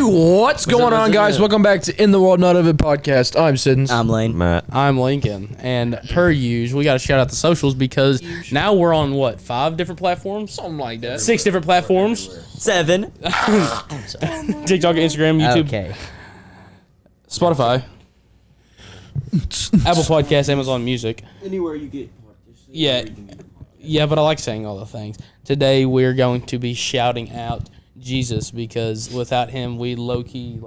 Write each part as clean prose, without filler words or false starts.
What's going on, guys? Welcome back to In the World Not of It podcast. I'm Siddons. I'm Lane. Matt. I'm Lincoln. And per usual, we got to shout out the socials because now we're on, what, 5 different platforms? Something like that. 6 different platforms. 7. TikTok, Instagram, YouTube, Okay. Spotify, Apple Podcasts, Amazon Music. Anywhere you get Yeah, but I like saying all the things. Today we're going to be shouting out Jesus because without him, we low-key,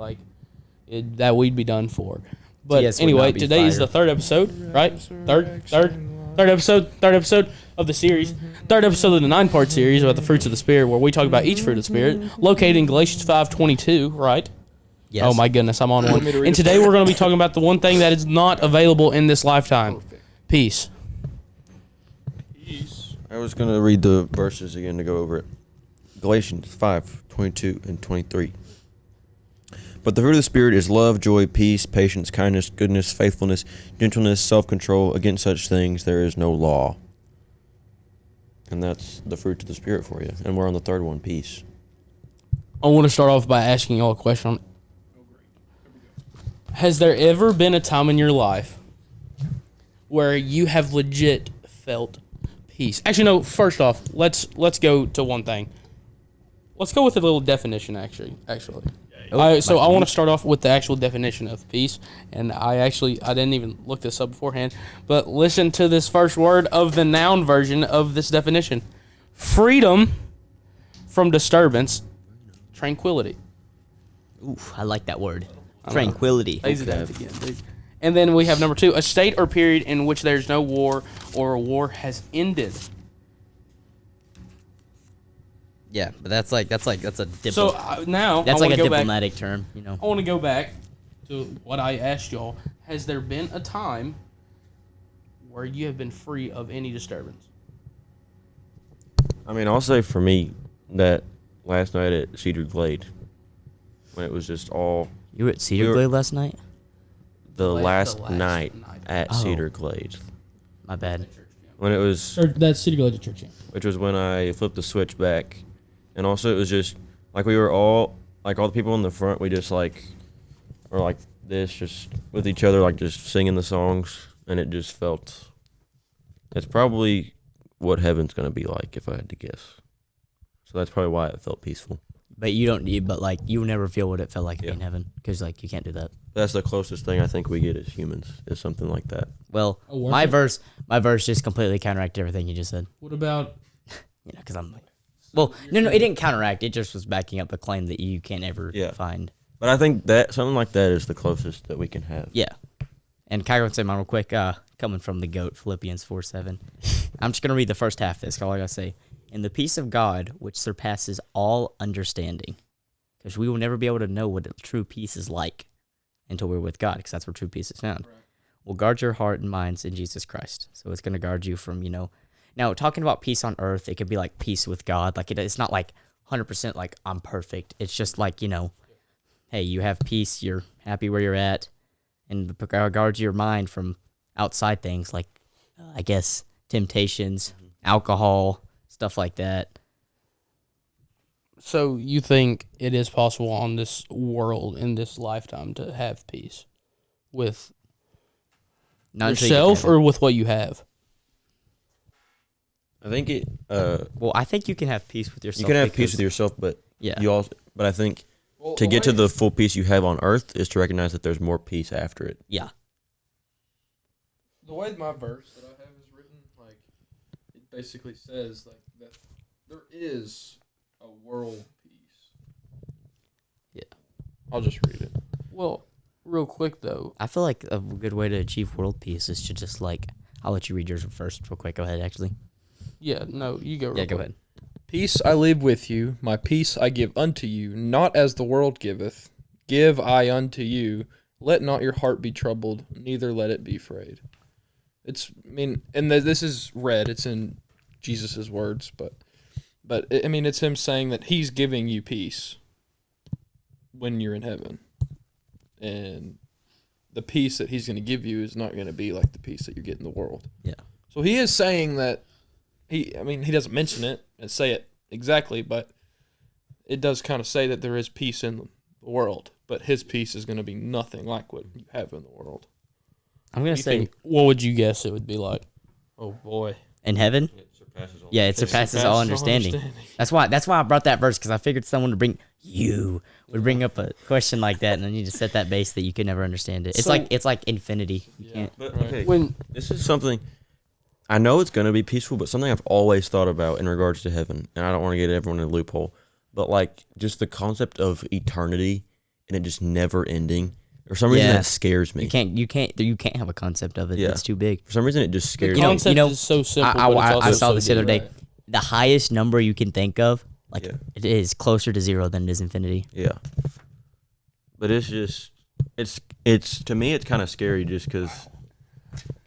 that we'd be done for. But Yes, would anyway, not be today is fired. the 3rd episode, right? Third episode of the series. 3rd episode of the 9-part series about the fruits of the Spirit, where we talk about each fruit of the Spirit, located in Galatians 5:22, right? Yes. Oh my goodness, I'm on one. And today we're going to be talking about the one thing that is not available in this lifetime. Peace. I was going to read the verses again to go over it. Galatians 5:22 and 23. But the fruit of the Spirit is love, joy, peace, patience, kindness, goodness, faithfulness, gentleness, self-control. Against such things there is no law. And that's the fruit of the Spirit for you. And we're on the 3rd one, peace. I want to start off by asking y'all a question. Has there ever been a time in your life where you have legit felt peace? Actually, no. First off, let's go to one thing. Let's go with a little definition. Actually, so I want to start off with the actual definition of peace, and I didn't even look this up beforehand, but listen to this first word of the noun version of this definition: freedom from disturbance, tranquility. Ooh, I like that word. Tranquility. And then we have number 2, a state or period in which there's no war or a war has ended. Yeah, but that's a So now that's I like a wanna go diplomatic term, you know. I want to go back to what I asked y'all. Has there been a time where you have been free of any disturbance? I mean, I'll say for me that last night at Cedar Glade, when it was just all You were at Cedar Glade last night? the last night at Cedar Glade. My bad. When it was, That's City Glade Church. which was when I flipped the switch back. And also it was just, like we were all, like all the people in the front, we just were like this, just with each other, like just singing the songs. And it just felt, it's probably what heaven's going to be like if I had to guess. So that's probably why it felt peaceful. But you never feel what it felt like to be in heaven, because you can't do that. That's the closest thing I think we get as humans, is something like that. Well, my verse just completely counteracted everything you just said. What about? Because I'm like, well, no, it didn't counteract. It just was backing up the claim that you can't ever find. But I think that something like that is the closest that we can have. Yeah. And can I go and say mine real quick? Coming from the GOAT, Philippians 4:7. I'm just going to read the first half of this. All I got to say. And the peace of God, which surpasses all understanding. Because we will never be able to know what true peace is like until we're with God, because that's where true peace is found. Right. Will guard your heart and minds in Jesus Christ. So it's going to guard you from, Now, talking about peace on earth, it could be like peace with God. Like it's not like 100% like I'm perfect. It's just like, hey, you have peace. You're happy where you're at. And guards your mind from outside things like, I guess, temptations, alcohol, stuff like that. So you think it is possible on this world, in this lifetime, to have peace with yourself or with what you have? I think it. Well, I think you can have peace with yourself. You can have peace with yourself, but But I think to get to the full peace you have on earth is to recognize that there's more peace after it. Yeah. The way my verse that I have is written, it basically says that there is a world peace. Yeah. I'll just read it. Well, real quick though, I feel like a good way to achieve world peace is to just I'll let you read yours first real quick. Go ahead, actually. Yeah, no, you go. Yeah, go ahead. Peace I leave with you, my peace I give unto you, not as the world giveth, give I unto you. Let not your heart be troubled, neither let it be afraid. This is read. It's in Jesus' words, but it's him saying that he's giving you peace when you're in heaven, and the peace that he's going to give you is not going to be like the peace that you get in the world. Yeah. So he is saying that he doesn't mention it and say it exactly, but it does kind of say that there is peace in the world, but his peace is going to be nothing like what you have in the world. I'm gonna say What would you guess it would be like? Oh boy. in heaven. It surpasses all. Yeah, it surpasses all understanding. That's why I brought that verse, because I figured someone would bring up a question like that, and then you just set that base that you could never understand it. It's So- like infinity. You can't. But, Right. okay, When this is something I know it's going to be peaceful, but something I've always thought about in regards to heaven, and I don't want to get everyone in a loophole, but like just the concept of eternity and it just never ending. For some reason, Yeah. that scares me. You can't have a concept of it. Yeah. It's too big. For some reason, it just scares the me. concept know, is so simple, I but it's also I saw so this the other deep. day. The highest number you can think of, like Yeah. it is closer to 0 than it is infinity. Yeah. But it's just, it's to me, it's kind of scary just because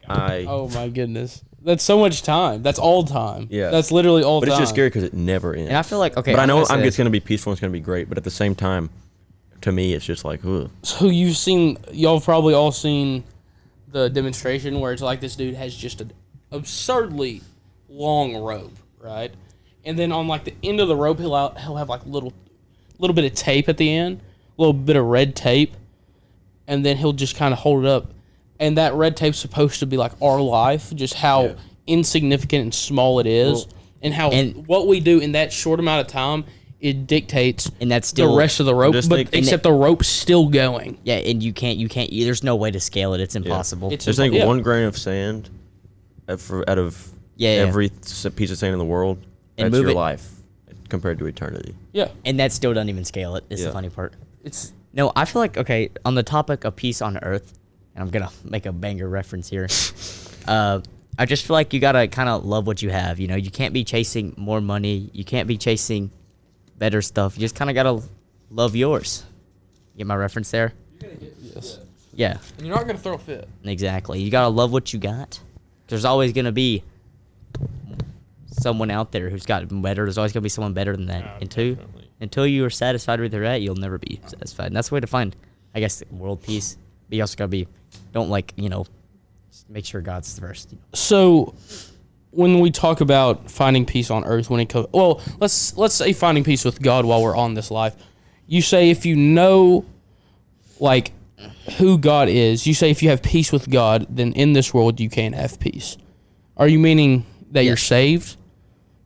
Oh my goodness, that's so much time. That's all time. Yeah. that's literally all but time. it's just scary because it never ends. And I feel like okay. but I know gonna say it's going to be peaceful and it's going to be great, but at the same time, to me, it's just like, ugh. So y'all have probably all seen the demonstration where it's like this dude has just an absurdly long rope, right? And then on like the end of the rope, he'll have like little bit of tape at the end, a little bit of red tape, and then he'll just kind of hold it up. And that red tape's supposed to be like our life, just how insignificant and small it is, and what we do in that short amount of time, it dictates and that's still the rest of the rope, Just but think- except the rope's still going. Yeah, and you can't. There's no way to scale it. It's impossible. It's Just think yeah. one grain of sand out of Yeah. every piece of sand in the world, And that's move your it- life compared to eternity. Yeah, And that still doesn't even scale it. It's the Yeah. funny part. it's No, I feel like okay. On the topic of peace on earth, and I'm gonna make a banger reference here. I just feel like you gotta kind of love what you have. You know, you can't be chasing more money. You can't be chasing better stuff. You just kind of gotta love yours. Get my reference there? yes. Yeah, And you're not going to throw a fit. exactly. You gotta love what you got. There's always gonna be someone out there who's got better. There's always gonna be someone better than that. Until you are satisfied with where you're at, you'll never be satisfied. And that's the way to find, I guess, world peace. But you also gotta be, don't make sure God's first. So when we talk about finding peace on earth, when it comes, well, let's say finding peace with God while we're on this life. You say if you know, like, who God is, you say if you have peace with God, then in this world you can't have peace. Are you meaning that you're saved?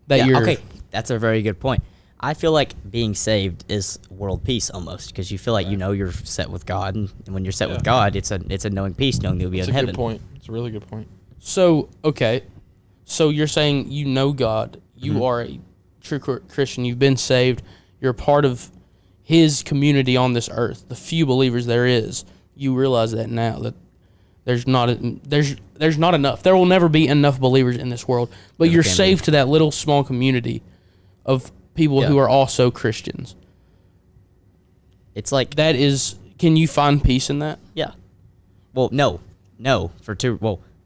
That you're okay. That's a very good point. I feel like being saved is world peace almost, because you feel like you know you're set with God, and when you're set with God, it's a knowing peace, knowing that you'll be It's in a heaven. good point. It's a really good point. So, okay. So you're saying you know God. You Mm-hmm. are a true Christian. You've been saved. You're a part of his community on this earth. The few believers there is. You realize that now, that there's not enough. There will never be enough believers in this world. But you're can be. saved to that little small community of people Yeah. who are also Christians. It's like That is, can you find peace in that? yeah. Well, no.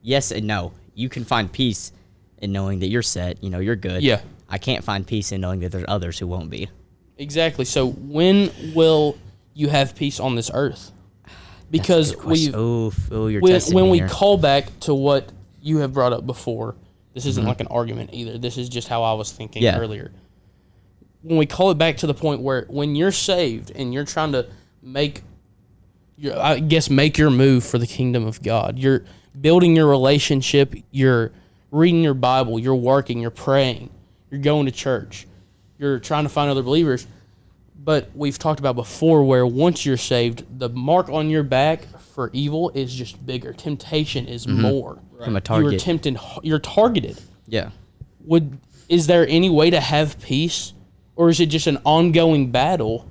Yes and no. You can find peace in knowing that you're set. You know, you're good. Yeah. I can't find peace in knowing that there's others who won't be. Exactly. So when will you have peace on this earth? Because That's a good question. You're when, testing when me we here. call back to what you have brought up before, this Mm-hmm. isn't like an argument either. This is just how I was thinking Yeah. earlier. When we call it back to the point where when you're saved and you're trying to make your move for the kingdom of God, you're building your relationship, you're reading your Bible, you're working, you're praying, you're going to church, you're trying to find other believers. But we've talked about before where once you're saved, the mark on your back for evil is just bigger. Temptation is more. From a You are target. tempted. You're targeted. Yeah. Is there any way to have peace, or is it just an ongoing battle?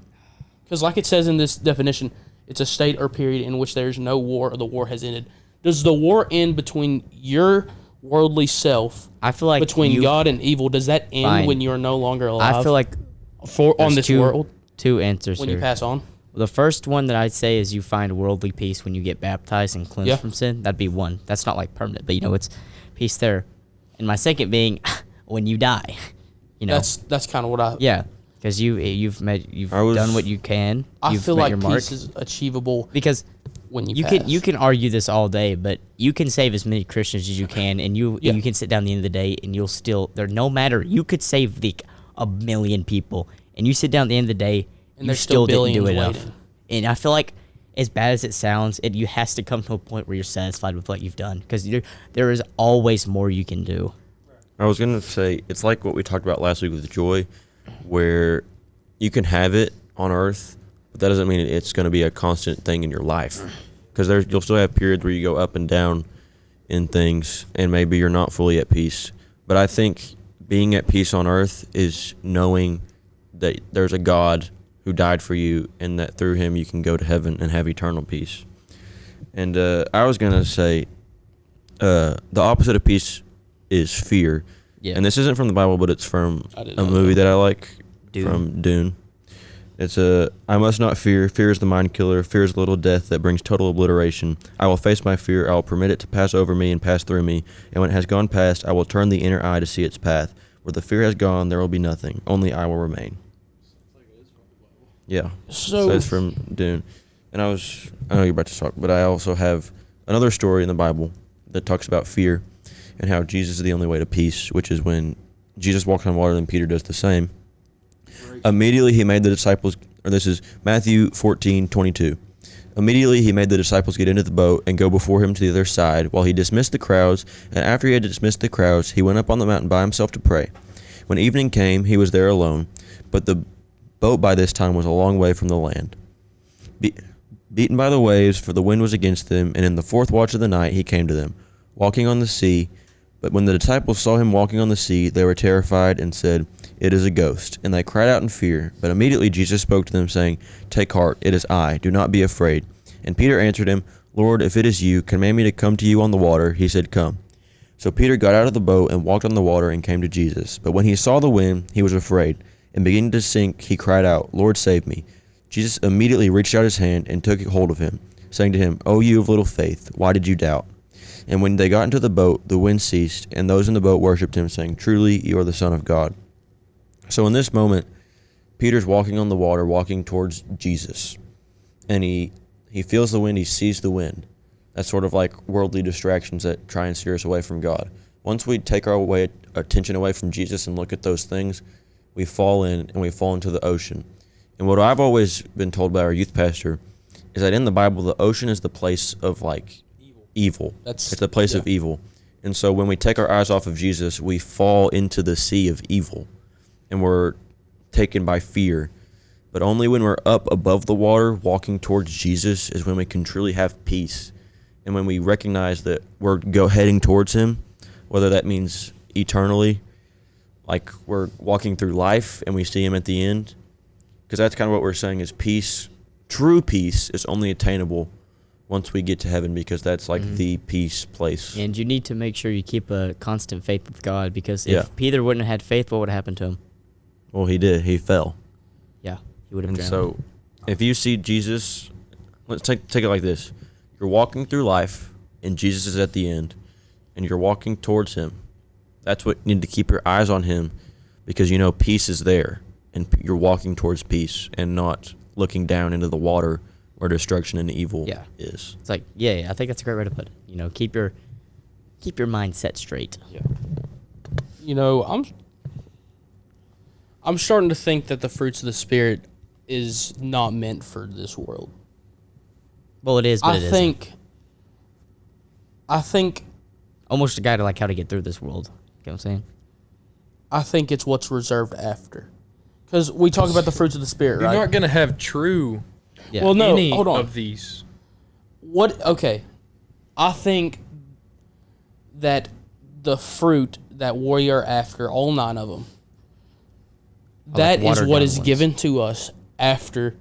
Because, like it says in this definition, it's a state or period in which there is no war or the war has ended. Does the war end between your worldly self, I feel like between God and evil? Does that end Fine. when you are no longer alive? I feel like on there's this two world two answers when here. you pass on. The first one that I'd say is you find worldly peace when you get baptized and cleansed Yeah. from sin. That'd be one. That's not like permanent, but it's peace there. And my second being when you die. That's kind of what I. Yeah, because you've done what you can. I You've feel met like your mark. peace is achievable Because when you you pass. can argue this all day, but you can save as many Christians as you can, and you can sit down at the end of the day, and you'll still no matter, you could save a million people, and you sit down at the end of the day, And you there's still still didn't do billions enough. waiting. And I feel like, as bad as it sounds, you has to come to a point where you're satisfied with what you've done, because there is always more you can do. I was going to say, it's like what we talked about last week with joy, where you can have it on earth, but that doesn't mean it's going to be a constant thing in your life. Because you'll still have periods where you go up and down in things, and maybe you're not fully at peace. But I think being at peace on earth is knowing that there's a God who died for you, and that through him you can go to heaven and have eternal peace. And I was going to say, the opposite of peace is fear. Yeah. And this isn't from the Bible, but it's from a movie that I like, from Dune. It's I must not fear. Fear is the mind killer. Fear is the little death that brings total obliteration. I will face my fear. I will permit it to pass over me and pass through me. And when it has gone past, I will turn the inner eye to see its path. Where the fear has gone, there will be nothing. Only I will remain. Yeah. So it's from Dune. And I know you're about to talk, but I also have another story in the Bible that talks about fear and how Jesus is the only way to peace, which is when Jesus walks on water and Peter does the same. Immediately he made the disciples, or this is Matthew 14:22. Immediately he made the disciples get into the boat and go before him to the other side, while he dismissed the crowds. And after he had dismissed the crowds, he went up on the mountain by himself to pray. When evening came, he was there alone, but the boat by this time was a long way from the land, beaten by the waves, for the wind was against them. And in the fourth watch of the night he came to them, walking on the sea. But when the disciples saw him walking on the sea, they were terrified and said, "It is a ghost." And they cried out in fear. But immediately Jesus spoke to them, saying, "Take heart, it is I. Do not be afraid." And Peter answered him, "Lord, if it is you, command me to come to you on the water." He said, "Come." So Peter got out of the boat and walked on the water and came to Jesus. But when he saw the wind, he was afraid. And beginning to sink, he cried out, "Lord, save me." Jesus immediately reached out his hand and took hold of him, saying to him, "O you of little faith, why did you doubt?" And when they got into the boat, the wind ceased, and those in the boat worshipped him, saying, "Truly, you are the Son of God." So in this moment, Peter's walking on the water, walking towards Jesus. And he feels the wind, he sees the wind. That's sort of like worldly distractions that try and steer us away from God. Once we take our attention away from Jesus and look at those things, we fall into the ocean. And what I've always been told by our youth pastor is that in the Bible, the ocean is the place of like evil. It's the place of evil. And so when we take our eyes off of Jesus, we fall into the sea of evil, and we're taken by fear. But only when we're up above the water, walking towards Jesus, is when we can truly have peace. And when we recognize that we're heading towards him, whether that means eternally, like we're walking through life and we see him at the end. Because that's kind of what we're saying is peace. True peace is only attainable once we get to heaven, because that's like the peace place. And you need to make sure you keep a constant faith with God, because if Peter wouldn't have had faith, what would have happened to him? Well, he did. He fell. Yeah, he would have drowned. So if you see Jesus, let's take it like this. You're walking through life, and Jesus is at the end, and you're walking towards him. That's what you need to keep your eyes on him, because you know peace is there, and you're walking towards peace and not looking down into the water where destruction and evil is. It's like, I think that's a great way to put it. You know, keep your mind set straight. Yeah. You know, I'm starting to think that the fruits of the Spirit is not meant for this world. Well, it is, but it isn't. I think almost a guide to like how to get through this world. You know what I'm saying? I think it's what's reserved after. Because we talk about the fruits of the Spirit, right? You're not going to have true well, no, any hold on. of these. Okay. I think that the fruit that we are after, all 9 of them, that is what is given to us after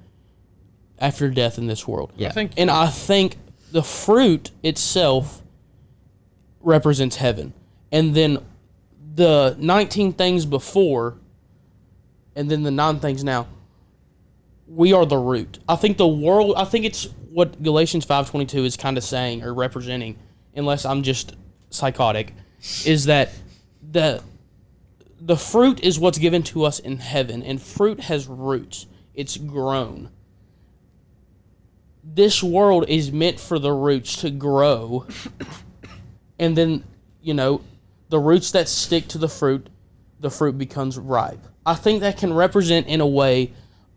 death in this world. Yeah. I think the fruit itself represents heaven. And then the 19 things before, and then the 9 things now, we are the root. I think it's what Galatians 5:22 is kind of saying or representing, unless I'm just psychotic, is that the fruit is what's given to us in heaven, and fruit has roots. It's grown. This world is meant for the roots to grow, and then, the roots that stick to the fruit becomes ripe. I think that can represent, in a way,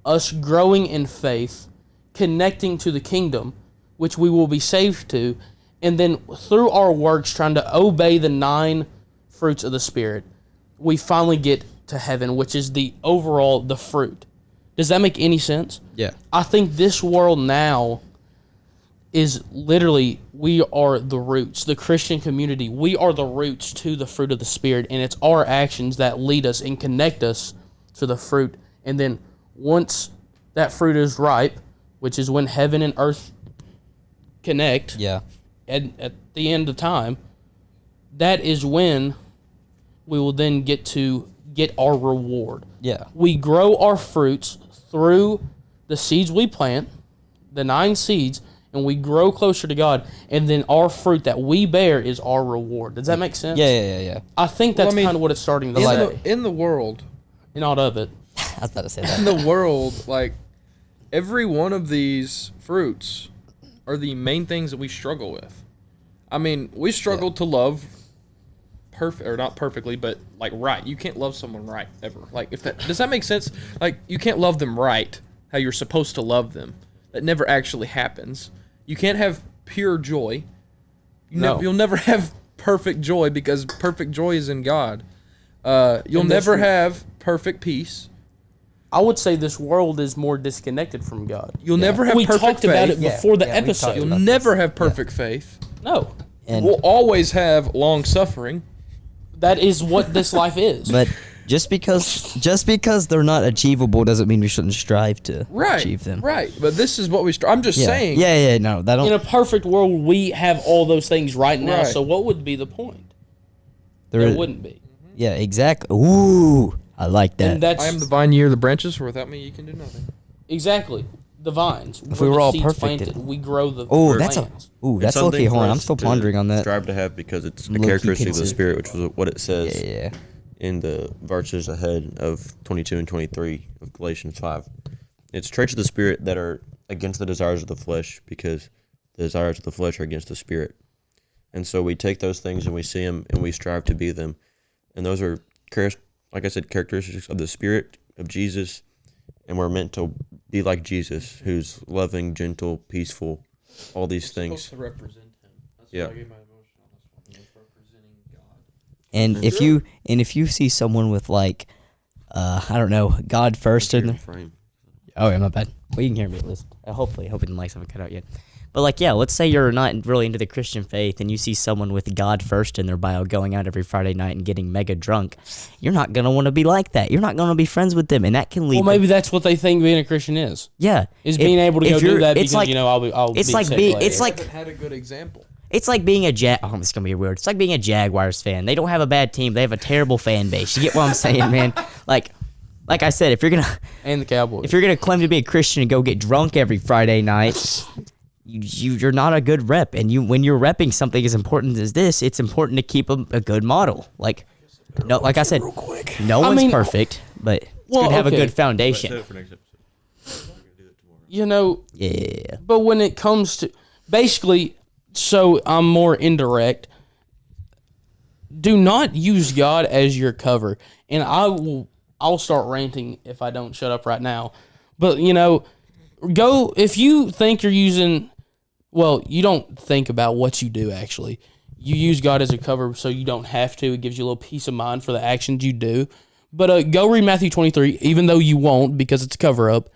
us growing in faith connecting to the kingdom, which we will be saved to, and then through our works trying to obey the 9 fruits of the Spirit, we finally get to heaven, which is the fruit. Does that make any sense? Yeah. I think this world now is literally, we are the roots. The Christian community, we are the roots to the fruit of the Spirit, and it's our actions that lead us and connect us to the fruit. And then once that fruit is ripe, which is when heaven and earth connect, Yeah. at the end of time, that is when we will then get to get our reward. Yeah. We grow our fruits through the seeds we plant, the 9 seeds, and we grow closer to God, and then our fruit that we bear is our reward. Does that make sense? Yeah. I think that's kind of what it's starting to say. In the world, Not of it. I was about to say that. in the world, like, every one of these fruits are the main things that we struggle with. I mean, we struggle to love not perfectly, but like right. You can't love someone right ever. Like, does that make sense? Like, you can't love them right how you're supposed to love them. That never actually happens. You can't have pure joy. You'll never have perfect joy because perfect joy is in God. You'll never have perfect peace. I would say this world is more disconnected from God. You'll never have We perfect talked faith. about it before the we episode. talked You'll about never have perfect faith. No. And We'll always have long suffering. That is what this life is. but just because they're not achievable doesn't mean we shouldn't strive to achieve them. Right. But this is what I'm just saying. Yeah, no, that don't. In a perfect world, we have all those things right now. Right. So what would be the point? There There wouldn't be. Yeah, exactly. Ooh, I like that. And that's I am the vine, ye are the branches, for without me you can do nothing. exactly the vines. If we were the all seeds perfect, planted, we grow the Oh, plants. that's It's low-key something for horn. I'm us still to pondering on that. Strive to have because it's a Low-key characteristic of the consider- Spirit, which was what it says Yeah. in the verses ahead of 22 and 23 of Galatians 5. It's traits of the Spirit that are against the desires of the flesh because the desires of the flesh are against the Spirit. And so we take those things and we see them and we strive to be them. And those are, like I said, characteristics of the Spirit of Jesus. And we're meant to be like Jesus, who's loving, gentle, peaceful, all these things. To represent him. That's Yeah. why I gave my emotion on this one. It's representing God. And if you see someone with like, I don't know, God first in there. Frame. Oh yeah, my bad. Well, you can hear me. Listen. Hopefully the mics haven't cut out yet. But like, yeah, let's say you're not really into the Christian faith, and you see someone with God first in their bio going out every Friday night and getting mega drunk. You're not gonna want to be like that. You're not gonna be friends with them, and that can lead. Well, maybe that's what they think being a Christian is. Yeah, Is being able to go do that it's because like, I'll it's be like sick being later. it's like Had a good example. it's like being a oh, this is gonna be weird. It's like being a Jaguars fan. They don't have a bad team. They have a terrible fan base. You get what I'm saying, man? Like I said, if you're and the Cowboys. gonna claim to be a Christian and go get drunk every Friday night, you're not a good rep. And when you're repping something as important as this, it's important to keep a good model. Like I said, no one's perfect, but it's good to have a good foundation. For next episode. Yeah. But when it comes to basically, so I'm more indirect. Do not use God as your cover, and I'll start ranting if I don't shut up right now. But go if you think you're using. Well, you don't think about what you do, actually. You use God as a cover so you don't have to. It gives you a little peace of mind for the actions you do. But go read Matthew 23, even though you won't because it's a cover-up.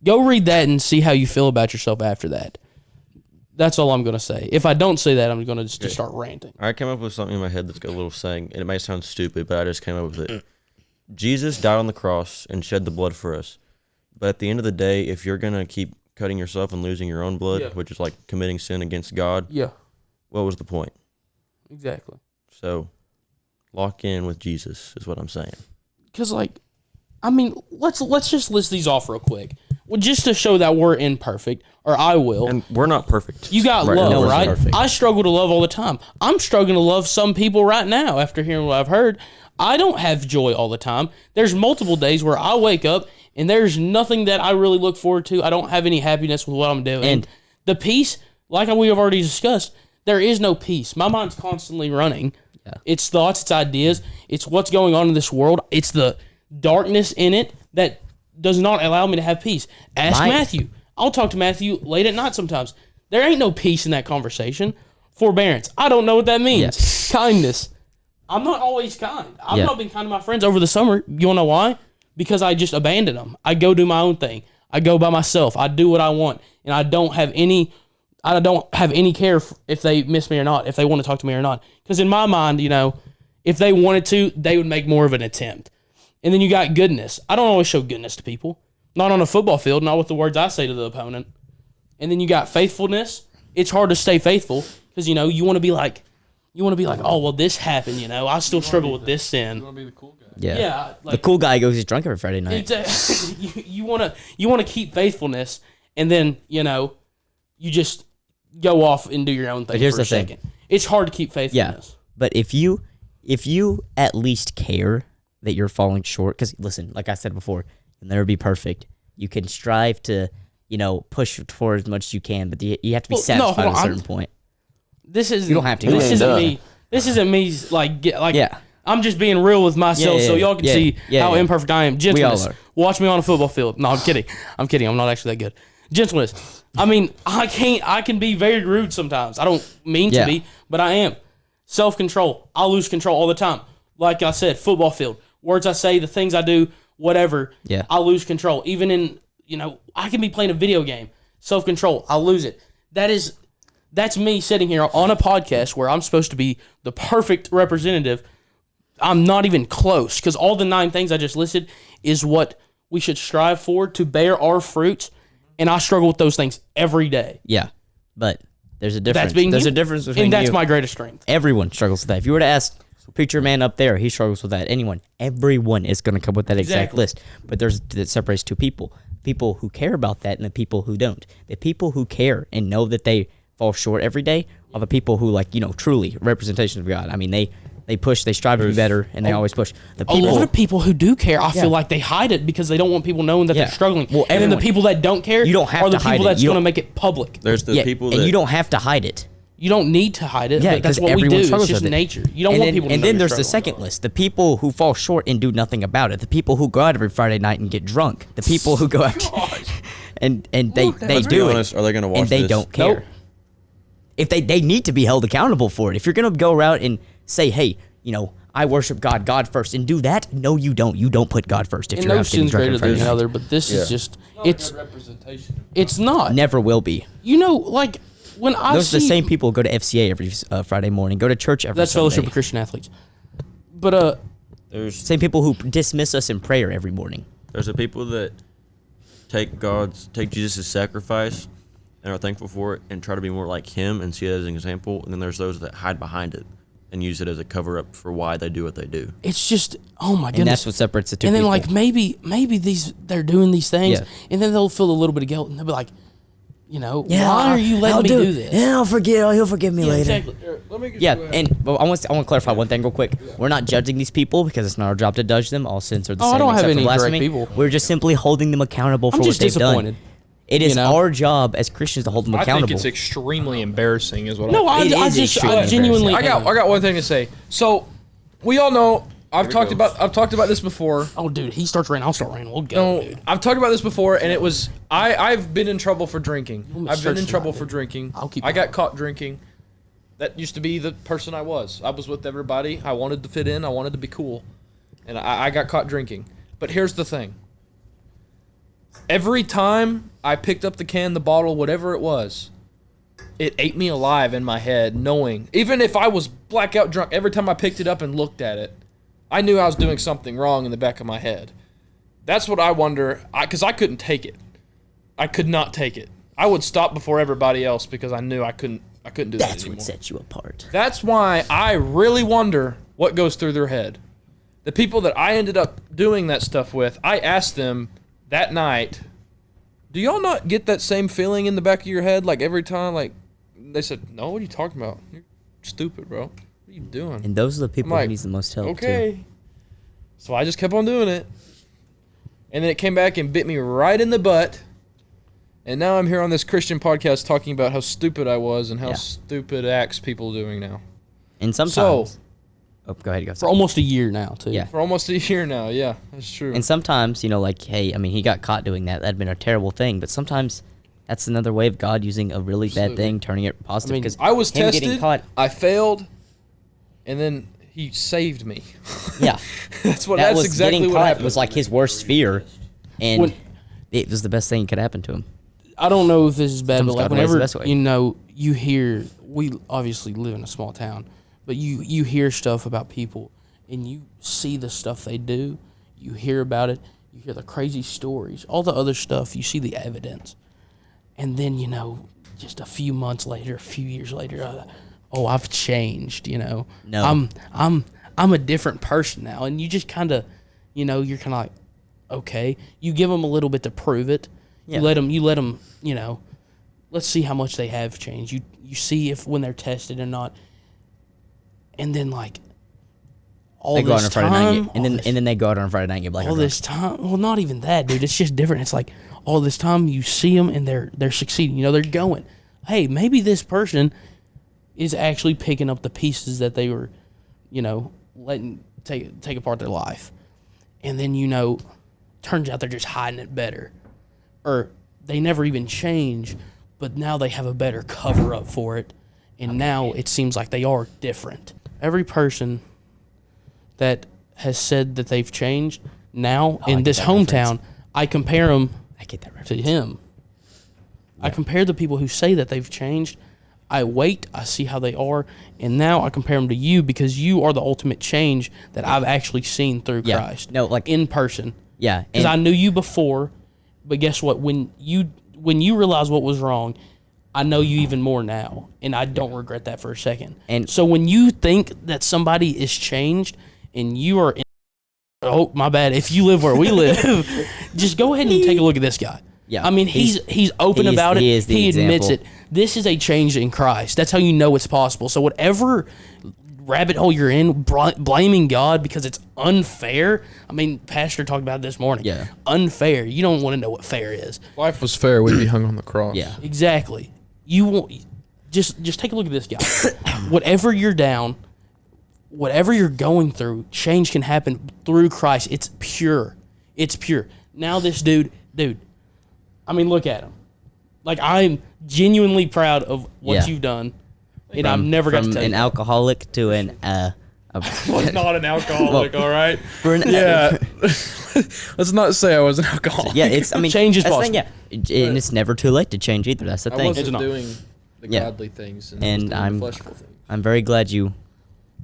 Go read that and see how you feel about yourself after that. That's all I'm going to say. If I don't say that, I'm going to just start ranting. I came up with something in my head that's got a little saying, and it may sound stupid, but I just came up with it. Jesus died on the cross and shed the blood for us. But at the end of the day, if you're going to keep cutting yourself and losing your own blood, which is like committing sin against God, Yeah, what was the point? exactly. So, lock in with Jesus is what I'm saying. Because, let's just list these off real quick. Well, just to show that we're imperfect, or I will. And we're not perfect. You got Right, no love, one's right? perfect. I struggle to love all the time. I'm struggling to love some people right now after hearing what I've heard. I don't have joy all the time. There's multiple days where I wake up and there's nothing that I really look forward to. I don't have any happiness with what I'm doing. And the peace, like we have already discussed, there is no peace. My mind's constantly running. Yeah. It's thoughts, it's ideas, it's what's going on in this world. It's the darkness in it that does not allow me to have peace. Ask My- Matthew. I'll talk to Matthew late at night sometimes. There ain't no peace in that conversation. Forbearance. I don't know what that means. Yeah. Kindness. I'm not always kind. I've Yeah. not been kind to my friends over the summer. You wanna know why? Because I just abandon them. I go do my own thing. I go by myself. I do what I want, and I don't have any care if they miss me or not, if they want to talk to me or not. Because in my mind, if they wanted to, they would make more of an attempt. And then you got goodness. I don't always show goodness to people. Not on a football field, not with the words I say to the opponent. And then you got faithfulness. It's hard to stay faithful because, you want to be like, oh, well, this happened, I still struggle with this sin. You want to be the cool guy. Yeah. Yeah. The cool guy goes, he's drunk every Friday night. You want to keep faithfulness, and then, you just go off and do your own thing But here's for a the thing. second. It's hard to keep faithfulness. But if you at least care that you're falling short, because listen, like I said before, you'll never be perfect. You can strive to, push for as much as you can, but you have to be satisfied at a certain point. This is You don't have to. This You isn't ain't me. This isn't me. Yeah. I'm just being real with myself, so y'all can see how yeah. imperfect I am. Gentleness. all are. Watch me on a football field. No, I'm kidding. I'm not actually that good. Gentleness. I mean, I can be very rude sometimes. I don't mean to Yeah. be, but I am. Self-control. I lose control all the time. Like I said, football field. Words I say, the things I do, whatever. Yeah. I lose control. Even in, I can be playing a video game. Self-control. I lose it. That's me sitting here on a podcast where I'm supposed to be the perfect representative. I'm not even close, because all the 9 things I just listed is what we should strive for to bear our fruits, and I struggle with those things every day. Yeah. But there's a difference. That's being There's you. a difference between And that's you. my greatest strength. Everyone struggles with that. If you were to ask preacher man up there, he struggles with that. Everyone is going to come with that exact Exactly. list. But that separates two people: people who care about that and the people who don't. The people who care and know that they fall short every day are the people who, truly representation of God. I mean, they push, they strive to be better, and they always push. The A lot of people who do care, I Yeah. feel like they hide it because they don't want people knowing that Yeah. they're struggling. Well, and then the everyone- people that don't care You don't have are the to hide people it. that's You going to don't- make it public. There's the people that and you don't have to hide it. You don't need to hide it, Yeah, but that's because what we do. everyone It's struggles just with it. nature. You don't want people to And know then you're there's the struggling. second list: the people who fall short and do nothing about it. The people who go out every Friday night and get drunk. The people who go out and they Let's be do honest, it, are they going to watch and they this? don't care. Nope. If they need to be held accountable for it. If you're gonna go out and say, hey, I worship God first, and do that, no, you don't. You don't put God first. If And you're no out getting sin's drunk greater on Friday than night. another, but this is Yeah. just it's representation. it's not. Never will be. Like when I Those are see the same people who go to FCA every Friday morning, go to church every that's Sunday. Fellowship of Christian Athletes. But There's Same people who dismiss us in prayer every morning. the people that take Jesus' sacrifice and are thankful for it and try to be more like him and see it as an example. And then there's those that hide behind it and use it as a cover up for why they do what they do. it's just, oh my goodness. And that's what separates the two And then people. maybe they're doing these things, Yeah. and then they'll feel a little bit of guilt, and they'll be like, why are you letting me do this? Yeah, he'll forgive me Yeah, later. exactly. Let me get Yeah, you a- and but I want to clarify one thing real quick. We're not judging these people because it's not our job to judge them. All sins are the Oh, I same don't have except any for correct blasphemy. people. We're just simply holding them accountable for I'm what just they've disappointed. done. It is you know? our job as Christians to hold them I accountable. think it's extremely embarrassing, is what No, I It I is just extremely genuinely. I got one thing to say. So, we all know I've talked about this before. Oh, dude, he starts raining. I'll start raining. We'll go, No, dude. I've talked about this before, and it was I've been in trouble for drinking. me to I've been search in for trouble mine, for dude. drinking. I'll keep I got mine. caught drinking. That used to be the person I was. I was with everybody. I wanted to fit in. I wanted to be cool, and I got caught drinking. But here's the thing. Every time I picked up the can, the bottle, whatever it was, it ate me alive in my head, knowing, even if I was blackout drunk, every time I picked it up and looked at it, I knew I was doing something wrong in the back of my head. That's what I wonder, because I couldn't take it. I could not take it. I would stop before everybody else because I knew I couldn't do that That's anymore. what sets you apart. That's why I really wonder what goes through their head. The people that I ended up doing that stuff with, I asked them that night, do y'all not get that same feeling in the back of your head like every time? Like, they said, no, what are you talking about? You're stupid, bro. What are you doing? And those are the people I'm like, who needs the most help Okay. too. So I just kept on doing it. And then it came back and bit me right in the butt. And now I'm here on this Christian podcast talking about how stupid I was and how Yeah. stupid acts people doing now. And sometimes, oh, go ahead, go. For almost a year now, too. Yeah. For almost a year now, yeah, that's true. And sometimes, like, hey, I mean, he got caught doing that. That'd been a terrible thing. But sometimes That's another way of God using a really bad thing, turning it positive. I mean, Because I was him tested. getting caught, I failed, and then he saved me. yeah, That's was exactly getting what caught happened. was like his worst fear, and When- it was the best thing that could happen to him. I don't know if this is bad, but Sometimes like God ways the whenever best way. you know you hear, we obviously live in a small town, but you hear stuff about people and you see the stuff they do, you hear about it, you hear the crazy stories, all the other stuff, you see the evidence, and then just a few months later, a few years later, oh, I've changed. No. I'm a different person now, and you just kind of, you're kind of like, okay, you give them a little bit to prove it. Yeah. You let them, let's see how much they have changed. You see if when they're tested or not. And then like all They go out this on Friday night, time, and then they go out on Friday night and get black. all this time, well, not even that, dude. It's just different. It's like all this time you see them and they're succeeding. They're going. Hey, maybe this person is actually picking up the pieces that they were, letting take apart their life, and then turns out they're just hiding it better, or they never even change, but now they have a better cover up for it, and now it seems like they are different. Every person that has said that they've changed now in this hometown, I compare them I get that reference. to him. I compare the people who say that they've changed. I wait, I see how they are, and now I compare them to you because you are the ultimate change that I've actually seen through Yeah. Christ. No, like in person. yeah, Because and I knew you before, but guess what? When you realize what was wrong, I know you even more now, and I don't regret that for a second. And- so when you think that somebody is changed, and you are, oh my bad, if you live where we live, just go ahead and take a look at this guy. Yeah. I mean he's open he's- about it. he is the He admits example. it. This is a change in Christ. That's how you know it's possible. So whatever rabbit hole you're in, blaming God because it's unfair. I mean, Pastor talked about it this morning. Yeah. Unfair. You don't want to know what fair is. If life was fair, we'd be hung on the cross. yeah, Exactly. You won't. Just take a look at this guy. Whatever you're down, whatever you're going through, change can happen through Christ. It's pure. It's pure. Now this dude. I mean, look at him. Like, I'm genuinely proud of what Yeah. you've done, and I've never got to from tell an you. alcoholic to an was not an alcoholic, all right? for an, Yeah. Let's not say I was an alcoholic. yeah. It's I mean Change is that's the thing, possible. yeah, and it's never too late to change either. That's the I thing. wasn't not. doing the Yeah. godly things and, And doing I'm- the fleshful things. I'm very glad you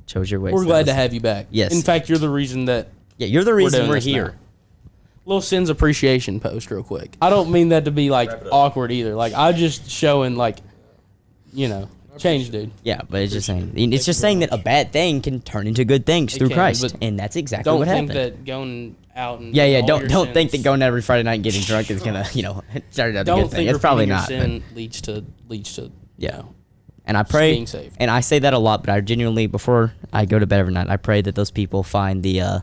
chose your ways. We're glad to have you back. Yes. In fact, you're the reason that. Yeah, you're the reason doing we're this here. now. Little sins appreciation post real quick. I don't mean that to be like awkward either. Like, I'm just showing like, change, dude. Yeah, but it's just saying. It's just saying that a bad thing can turn into good things through can, Christ, but and that's exactly Don't what think happened. that going out and Yeah, doing all your don't think sins- that going every Friday night and getting drunk is gonna, start out a Don't good thing. think It's probably repenting your not. but- sin leads to Yeah. And I pray, being saved. and I say that a lot, but I genuinely, before I go to bed every night, I pray that those people find the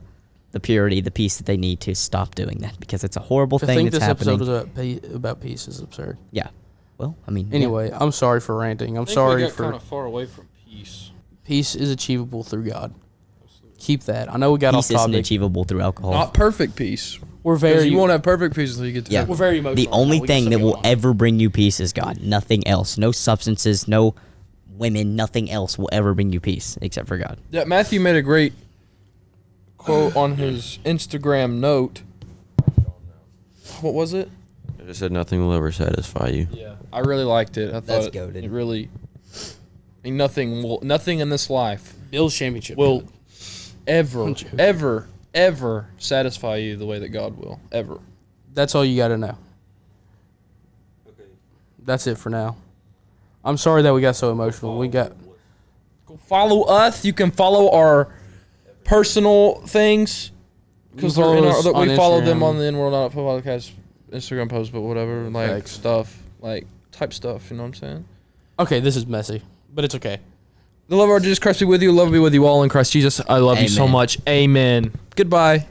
purity, the peace that they need to stop doing that, because it's a horrible To thing think that's this happening. episode was about peace is absurd. Yeah. Well, I mean. Anyway, I'm sorry for ranting. I'm I think sorry we got for kind of far away from peace. peace is achievable through God. Keep that. I know we got Peace off isn't topic. achievable through alcohol. Not perfect peace. We're 'Cause very you won't have perfect peace until you get to Yeah. heaven. we're very emotional. The only now. We got thing stuff that going will on. ever bring you peace is God. Nothing else. No substances, no women, nothing else will ever bring you peace except for God. Yeah, Matthew made a great quote on his Instagram note. What was it? I just said nothing will ever satisfy you. Yeah, I really liked it. I That's thought goated. it really. I mean, nothing in this life Bills championship will ever, I'm joking. ever satisfy you the way that God will. Ever. That's all you got to know. Okay. That's it for now. I'm sorry that we got so emotional. We got Follow us. You can follow our personal things because You follow us we on follow them Instagram. on the In World Out podcast Instagram post, but whatever, like Facts. stuff, like type stuff. You know what I'm saying? okay. This is messy, but it's okay. The love of our Jesus Christ be with you. Love be with you all in Christ Jesus. I love you so Amen. much. Amen. Goodbye.